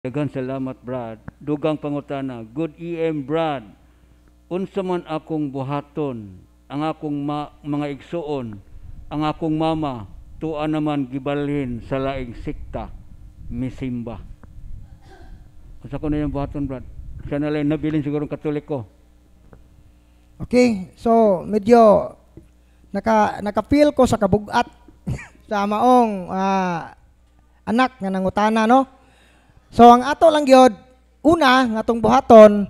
Daghang salamat, Brad. Dugang pangutana. Good EM, Brad. Unsa man akong buhaton, ang akong mga igsuon, ang akong mama, tuwa naman gibalhin sa laing sikta, misimba. Unsa ko na yung buhaton, Brad? Siya na lang nabilin siguro Katoliko. Okay, so medyo naka-feel ko sa kabugat sa maong anak nga nangutana, no? So ang ato lang gyud una nga atong buhaton,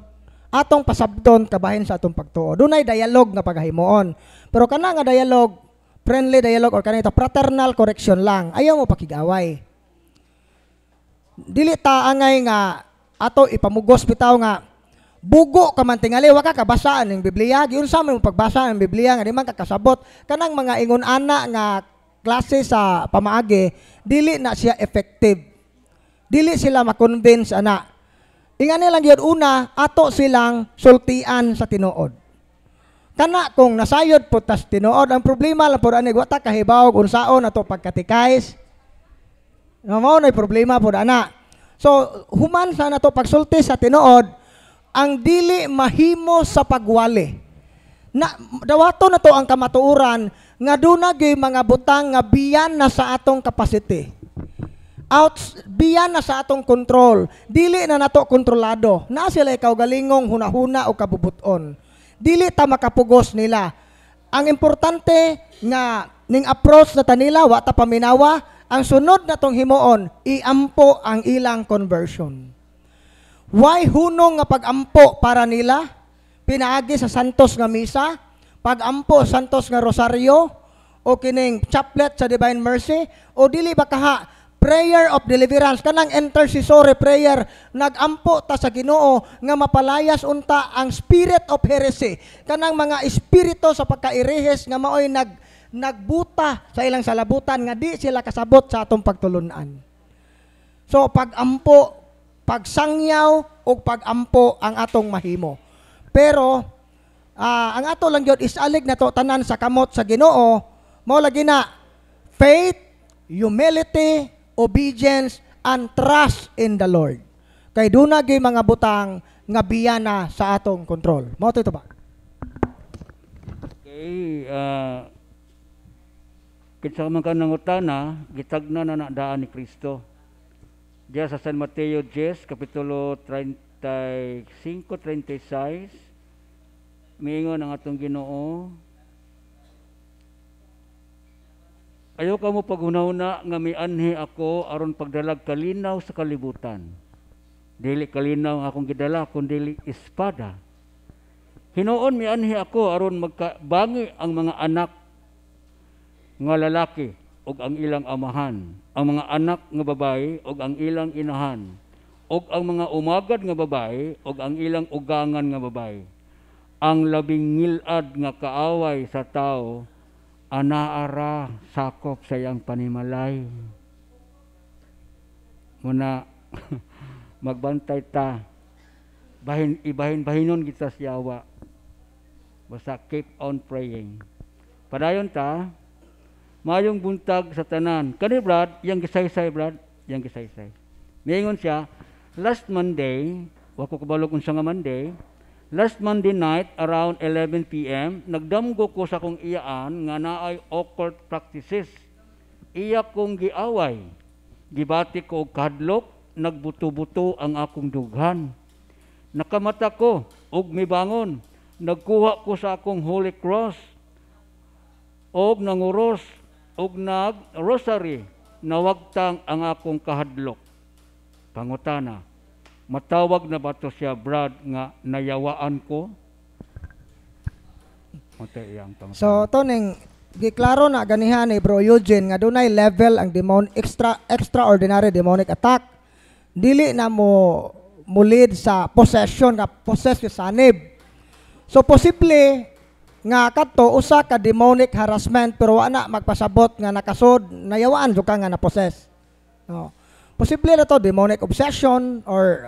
atong pasabton kabahin sa atong pagtuo. Dunay dialogue nga paghimuon. Pero kana nga dialogue, friendly dialogue or kanito fraternal correction lang. Ayaw mo pakigaway. Dili ta angay nga ato ipamugos bitaw nga bugo ka man tingali wa ka kabasa ning Biblia. Giun sa mo pagbasa ng Biblia nga di man ka kasabot kanang mga ingon ana nga klase sa pamaagi, dili na siya effective. Dili sila ma-convince ana. Ingani lang gyud una ato silang sultian sa tinuod. Kana kung nasayod po tas tinuod, ang problema lang pud ani wa ta kahibaw unsaon ato pagkatikais. Mao nay problema pud ana. So human sa nato pagsulti sa tinuod, ang dili mahimo sa pagwali. Na dawato na to ang kamatuoran nga duna gyud mga butang nga biyan na sa atong capacity. Biyan na sa atong control. Dili na nato kontrolado. Na sila ikaw galingong hunahuna o kabubuton. Dili ta makapugos nila. Ang importante nga ning approach na tanila wa ta paminawa, ang sunod na tong himuon iampo ang ilang conversion. Why hunong nga pagampo para nila? Pinaagi sa santos nga misa, pagampo santos nga rosaryo o kining chaplet sa Divine Mercy o dili ba kaha prayer of deliverance, kanang intercessory prayer, nagampo ta sa Ginoo nga mapalayas unta ang spirit of heresy, kanang mga espiritu sa pagkairihes nga maoy nagbuta sa ilang salabutan nga di sila kasabot sa atong pagtulunan. So pagampo, pagsangyaw o pagampo ang atong mahimo. Pero ang ato lang gyud is alig na to tanan sa kamot sa Ginoo, mao lagi na faith, humility, obedience, and trust in the Lord. Kay duna gyud mga butang nga biyana sa atong control. Mao to ito ba? Okay, kitsa man ka nangutana, gitagna na daan ni Kristo. Diya sa San Mateo 10, kapitulo 35-36, miingon ang atong Ginoo, ayaw ka mo paghunahuna nga mianhi ako aron pagdalag kalinaw sa kalibutan. Dili kalinaw ang akong gidala, kundi espada. Hinuon mianhi ako aron magkabangi ang mga anak nga lalaki ug ang ilang amahan, ang mga anak nga babae ug ang ilang inahan, ug ang mga umagad nga babae ug ang ilang ugangan nga babae. Ang labing ngilad nga kaaway sa tao anaara sakop sa iyang panimalay. Muna magbantay ta. Ibahin-bahinon kita sa yawa. Basta keep on praying. Padayon ta, mayong buntag sa tanan. Kani Brad, yang gisaysay Brad, yang gisaysay. Miingon siya, last Monday, wako kabalog unsa nga Monday, last Monday night, around 11 p.m., nagdamgo ko sa kong iyaan nga naay occult practices. Iya kong giaway. Gibati ko og kadlok, nagbuto-buto ang akong dughan. Nakamata ko, og mibangon. Nagkuha ko sa akong Holy Cross, og nanguros, og nag-rosary, nawagtang ang akong kahadlok. Pangutana, matawag na ba to siya Brad nga nayawaan ko? So to ning giklaro na ganihan ni Bro Eugene nga dunay level ang extraordinary demonic attack. Dili na mo lead sa possession nga possess yung sanib. So posible nga kadto usa ka demonic harassment pero wala magpasabot nga nakasod nayawaan jud ka nga na possess. No. Posible na to demonic obsession or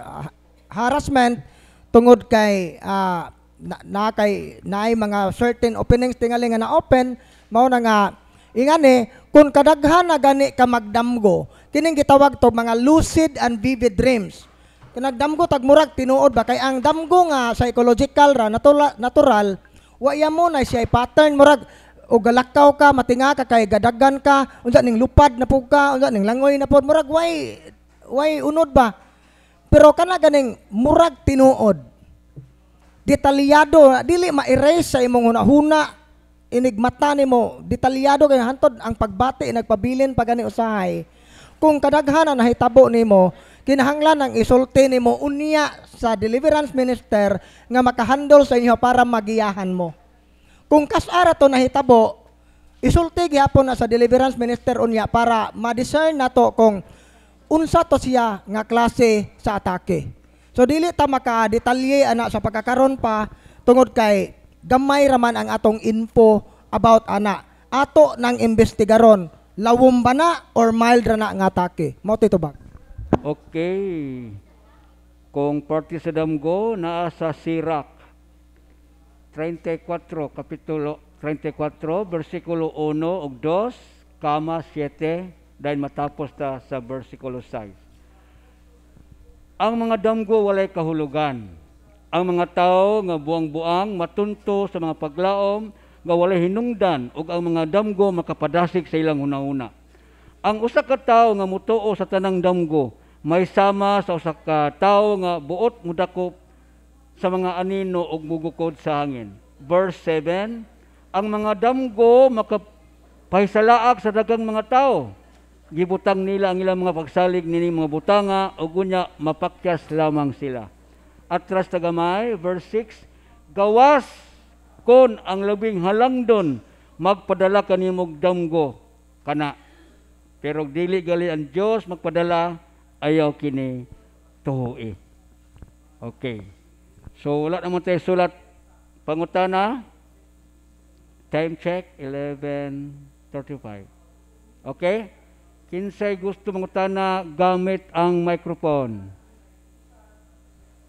harassment tungod kay naay mga certain openings tingali nga na open mao na nga ingani kung kadaghan na gani ka magdamgo kining gitawag to mga lucid and vivid dreams Nagdamgo tagmurag tinuod ba kay ang damgo nga psychological ra natural wa ya mo na siya pattern murag o galakaw ka matinga ka kay gadagan ka unsa ning lupad na pug ka unsa ning langoy na pod murag way unod ba pero kana ganing murag tinuod detalyado dili ma-erase sa imong hunahuna inigmata nimo detalyado kay hantod ang pagbati nagpabilin pa gani usahay kung kadaghanan nahitabo nimo kinahanglan ang isulti nimo unya sa deliverance minister nga makahandle sa inyo para magiyahan mo. Kung kasara to nahitabo, isulti gyapon na sa deliverance minister unya para ma-discern nato kung unsa to siya nga klase sa atake. So dili ta maka-detalye ana sa pagkakaron pa tungod kay gamay raman ang atong info about ana. Ato nang investigaron, lawom ba na or mild ra na nga atake. Mao titubag. Okay. Kung parte sa damgo, naa sa Sirach 34, kapitulo 34, versikulo 1 ug 2, kama 7, dahil matapos ta sa versikulo 6. Ang mga damgo walay kahulugan. Ang mga tao nga buang-buang matunto sa mga paglaom nga walay hinungdan ug ang mga damgo makapadasig sa ilang una-una. Ang usa ka tawo nga mutuo sa tanang damgo may sama sa usa ka tawo nga buot mudakop sa mga anino ug mugukod sa hangin. Verse 7, ang mga damgo makapahisalaak sa daghang mga tawo. Gibutang nila ang ilang mga pagsalig nini mga butanga ug unya mapakyas lamang sila. Atras tagamay, verse 6, gawas kon ang labing halangdon magpadala kanimog damgo kana. Pero dili gali ang Dios magpadala ayaw kini tuhui. Okay. So wala naman tayo sulat pangutana. Time check 11:35. Okay? Kinsay gusto mangutana gamit ang microphone.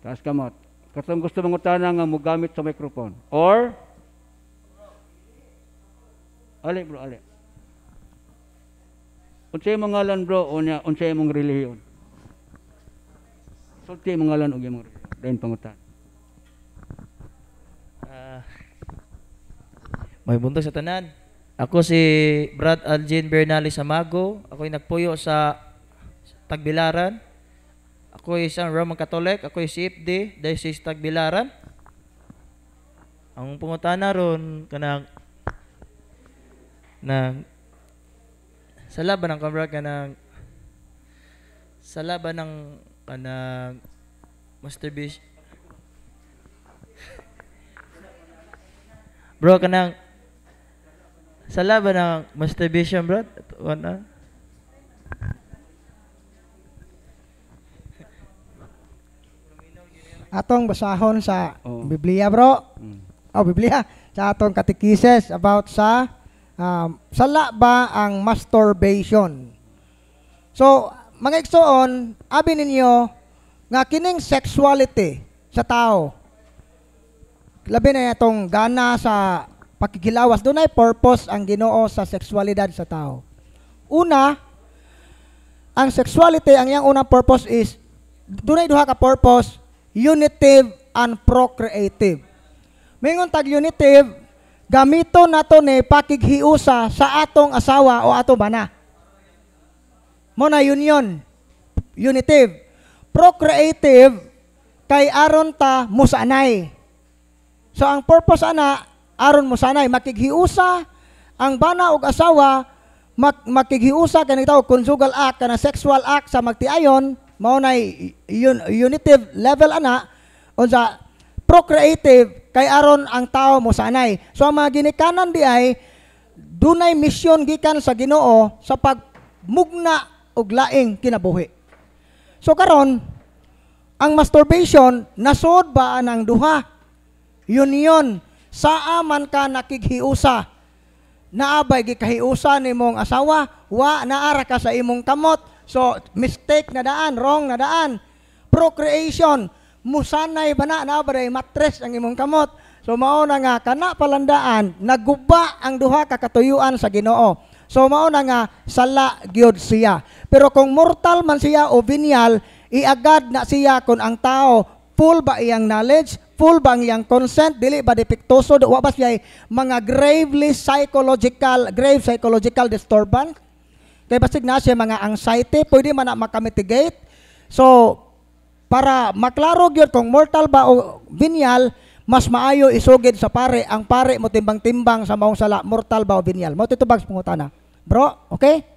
Taas kamot. Katong gusto mangutana nga mo gamit sa microphone. Or ali bro, ali. Unsay imong ngalan bro, unsay imong relihiyon? Sulti imong ngalan ug imong relihiyon pangutan. May buntag sa tanan. Ako si Brad Algin Bernales Amago. Ako'y nagpuyo sa Tagbilaran. Ako ay isang Roman Catholic. Ako ay CFD, Diocese Tagbilaran. Ang pangutana ron kanang sa laban ng kamera kanang sa laban ng kanang masturbation. Bro, kanang sa laban ng masturbation, bro. Ano? Atong basahon sa Biblia, bro. Biblia. Sa atong katekises about sa sala ba ang masturbation. So, mga igsoon, abi ninyo nga kining sexuality sa tao. Labi na itong gana sa pakikilawas. Doon ay purpose ang Ginoo sa sexualidad sa tao. Una, ang sexuality, ang iyang unang purpose is, doon ay duha ka purpose, unitive and procreative. Mingon tag unitive, gamito nato ni pakighiusa sa atong asawa o ato bana. Mo na union, unitive. Procreative, kay aron ta musanay. So ang purpose ana aron mo sanay makighiusa ang bana ug asawa makighiusa kanang tawag conjugal act kana sexual act sa magtiayon mao nay unitive level ana unsa procreative kay aron ang tao mo sanay. So ang mga ginikanan di ay dunay misyon gikan sa Ginoo sa pagmugna og laing kinabuhi. So karon ang masturbation nasod ba anang duha union saa man ka nakighiusa naabay gikahiusa nimong asawa wa naara ka sa imong kamot so mistake na daan wrong na daan procreation musanay ba na naabay matres ang imong kamot so mao na nga kana palandaan naguba ang duha ka katuyuan sa Ginoo so mao na nga sala gyud siya pero kung mortal man siya o venial iagad na siya kung ang tao full ba iyang knowledge, full ba ang iyang consent, dili ba depektoso, wa ba siya mga grave psychological disturbance. Kay basig na siya mga anxiety, pwede man na makamitigate. So, para maklaro gyud kung mortal ba o venial, mas maayo isugid sa pare, ang pare mo timbang-timbang sa maong sala, mortal ba o venial. Mo titubag sa pangutana. Bro, okay?